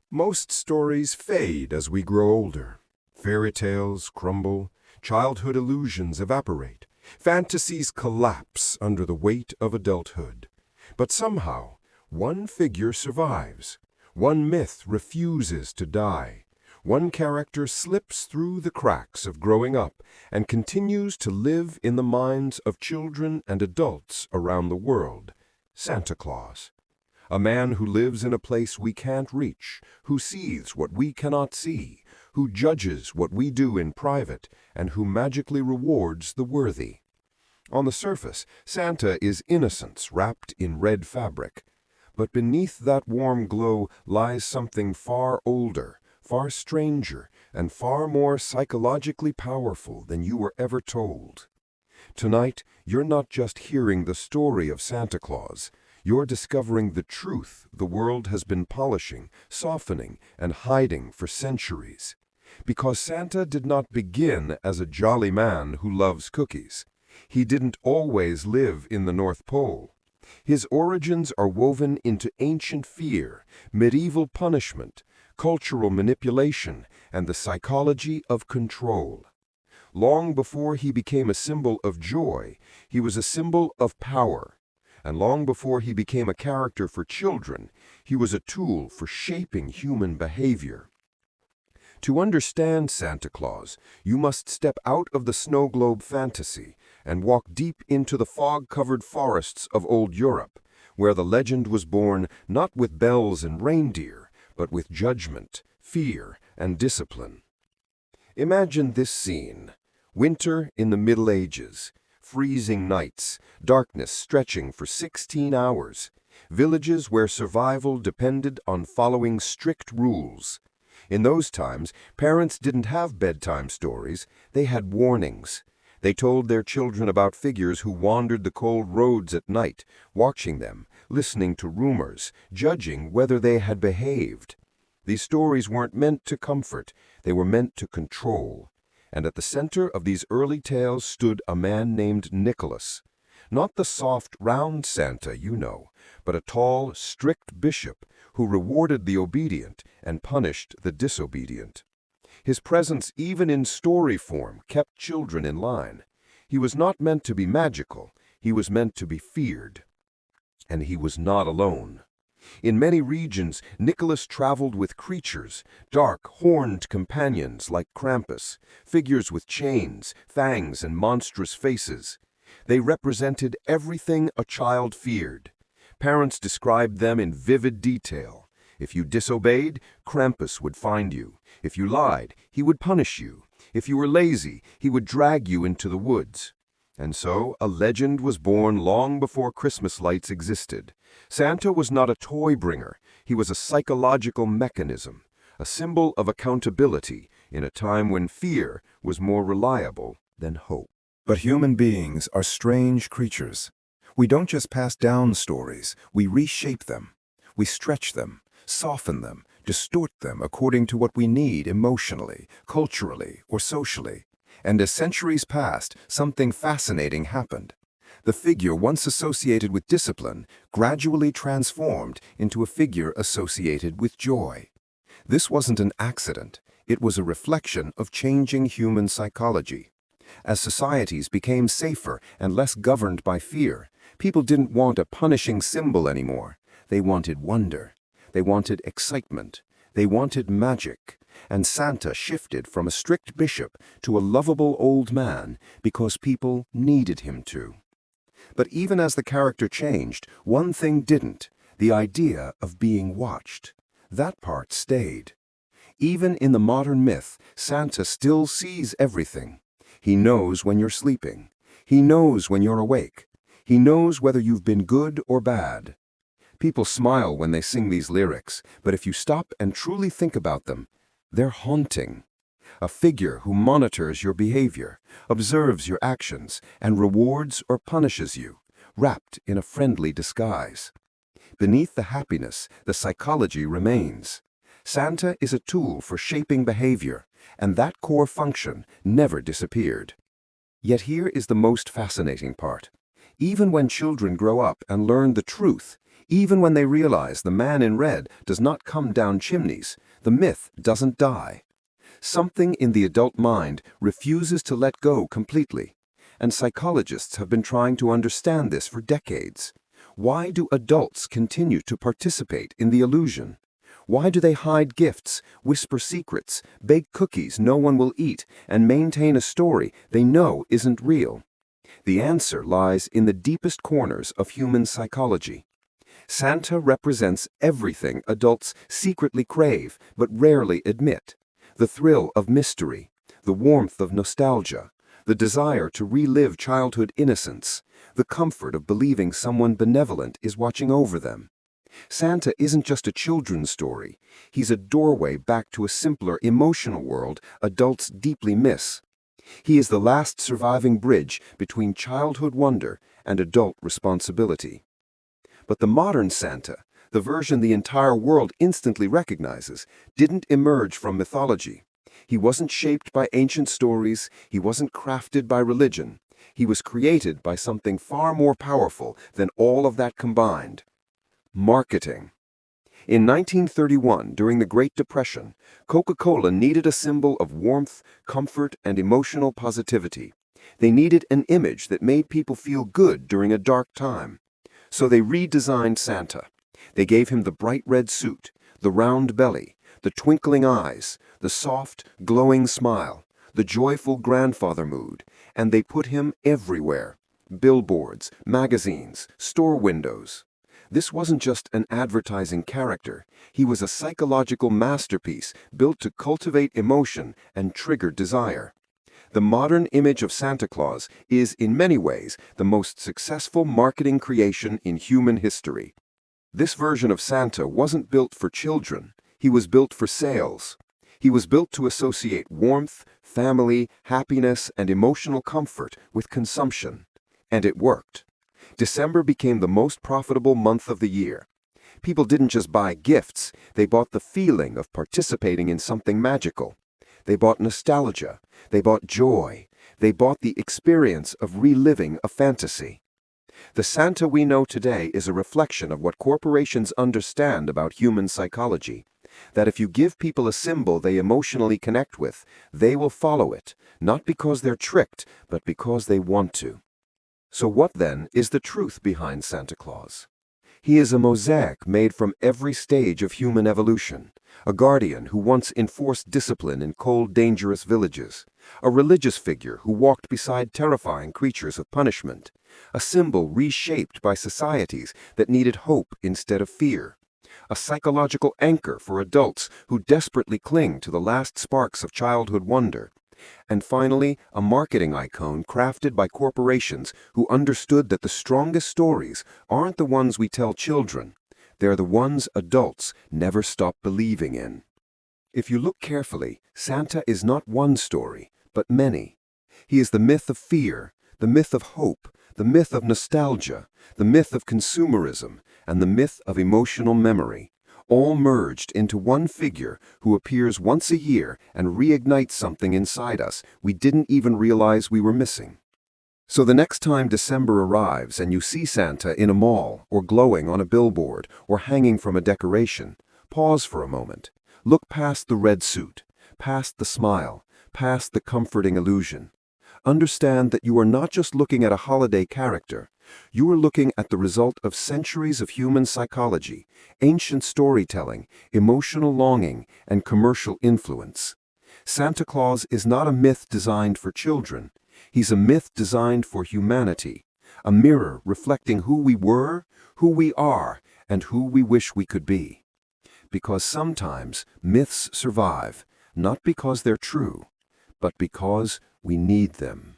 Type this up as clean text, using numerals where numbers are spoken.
Most stories fade as we grow older. Fairy tales crumble, childhood illusions evaporate, fantasies collapse under the weight of adulthood. But somehow, one figure survives. One myth refuses to die. One character slips through the cracks of growing up and continues to live in the minds of children and adults around the world. Santa Claus. A man who lives in a place we can't reach, who sees what we cannot see, who judges what we do in private, and who magically rewards the worthy. On the surface, Santa is innocence wrapped in red fabric. But beneath that warm glow lies something far older, far stranger, and far more psychologically powerful than you were ever told. Tonight, you're not just hearing the story of Santa Claus. You're discovering the truth the world has been polishing, softening, and hiding for centuries. Because Santa did not begin as a jolly man who loves cookies. He didn't always live in the North Pole. His origins are woven into ancient fear, medieval punishment, cultural manipulation, and the psychology of control. Long before he became a symbol of joy, he was a symbol of power. And long before he became a character for children, he was a tool for shaping human behavior. To understand Santa Claus, you must step out of the snow globe fantasy and walk deep into the fog-covered forests of old Europe, where the legend was born not with bells and reindeer, but with judgment, fear, and discipline. Imagine this scene: winter in the Middle Ages, freezing nights, darkness stretching for 16 hours, villages where survival depended on following strict rules. In those times, parents didn't have bedtime stories, they had warnings. They told their children about figures who wandered the cold roads at night, watching them, listening to rumors, judging whether they had behaved. These stories weren't meant to comfort, they were meant to control. And at the center of these early tales stood a man named Nicholas. Not the soft, round Santa you know, but a tall, strict bishop who rewarded the obedient and punished the disobedient. His presence, even in story form, kept children in line. He was not meant to be magical, he was meant to be feared. And he was not alone. In many regions, Nicholas traveled with creatures, dark, horned companions like Krampus, figures with chains, fangs, and monstrous faces. They represented everything a child feared. Parents described them in vivid detail. If you disobeyed, Krampus would find you. If you lied, he would punish you. If you were lazy, he would drag you into the woods. And so, a legend was born long before Christmas lights existed. Santa was not a toy bringer, he was a psychological mechanism, a symbol of accountability in a time when fear was more reliable than hope. But human beings are strange creatures. We don't just pass down stories, we reshape them. We stretch them, soften them, distort them according to what we need emotionally, culturally, or socially. And as centuries passed, something fascinating happened. The figure once associated with discipline gradually transformed into a figure associated with joy. This wasn't an accident, it was a reflection of changing human psychology. As societies became safer and less governed by fear, people didn't want a punishing symbol anymore. They wanted wonder. They wanted excitement. They wanted magic. And Santa shifted from a strict bishop to a lovable old man because people needed him to. But even as the character changed, one thing didn't: the idea of being watched. That part stayed. Even in the modern myth, Santa still sees everything. He knows when you're sleeping. He knows when you're awake. He knows whether you've been good or bad. People smile when they sing these lyrics, but if you stop and truly think about them, they're haunting. A figure who monitors your behavior, observes your actions, and rewards or punishes you, wrapped in a friendly disguise. Beneath the happiness, the psychology remains. Santa is a tool for shaping behavior, and that core function never disappeared. Yet here is the most fascinating part. Even when children grow up and learn the truth, Even when they realize the man in red does not come down chimneys, the myth doesn't die. Something in the adult mind refuses to let go completely, and psychologists have been trying to understand this for decades. Why do adults continue to participate in the illusion? Why do they hide gifts, whisper secrets, bake cookies no one will eat, and maintain a story they know isn't real? The answer lies in the deepest corners of human psychology. Santa represents everything adults secretly crave but rarely admit: the thrill of mystery, the warmth of nostalgia, the desire to relive childhood innocence, the comfort of believing someone benevolent is watching over them. Santa isn't just a children's story. He's a doorway back to a simpler emotional world adults deeply miss. He is the last surviving bridge between childhood wonder and adult responsibility. But the modern Santa, the version the entire world instantly recognizes, didn't emerge from mythology. He wasn't shaped by ancient stories. He wasn't crafted by religion. He was created by something far more powerful than all of that combined: marketing. In 1931, during the Great Depression, Coca-Cola needed a symbol of warmth, comfort, and emotional positivity. They needed an image that made people feel good during a dark time. So they redesigned Santa. They gave him the bright red suit, the round belly, the twinkling eyes, the soft, glowing smile, the joyful grandfather mood, and they put him everywhere: billboards, magazines, store windows. This wasn't just an advertising character. He was a psychological masterpiece built to cultivate emotion and trigger desire. The modern image of Santa Claus is, in many ways, the most successful marketing creation in human history. This version of Santa wasn't built for children. He was built for sales. He was built to associate warmth, family, happiness, and emotional comfort with consumption. And it worked. December became the most profitable month of the year. People didn't just buy gifts, they bought the feeling of participating in something magical. They bought nostalgia, they bought joy, they bought the experience of reliving a fantasy. The Santa we know today is a reflection of what corporations understand about human psychology: that if you give people a symbol they emotionally connect with, they will follow it, not because they're tricked, but because they want to. So what then is the truth behind Santa Claus? He is a mosaic made from every stage of human evolution: a guardian who once enforced discipline in cold, dangerous villages, a religious figure who walked beside terrifying creatures of punishment, a symbol reshaped by societies that needed hope instead of fear, a psychological anchor for adults who desperately cling to the last sparks of childhood wonder, and finally, a marketing icon crafted by corporations who understood that the strongest stories aren't the ones we tell children. They're the ones adults never stop believing in. If you look carefully, Santa is not one story, but many. He is the myth of fear, the myth of hope, the myth of nostalgia, the myth of consumerism, and the myth of emotional memory, all merged into one figure who appears once a year and reignites something inside us we didn't even realize we were missing. So the next time December arrives and you see Santa in a mall, or glowing on a billboard, or hanging from a decoration, pause for a moment. Look past the red suit, past the smile, past the comforting illusion. Understand that you are not just looking at a holiday character. You are looking at the result of centuries of human psychology, ancient storytelling, emotional longing, and commercial influence. Santa Claus is not a myth designed for children. He's a myth designed for humanity, a mirror reflecting who we were, who we are, and who we wish we could be. Because sometimes myths survive, not because they're true, but because we need them.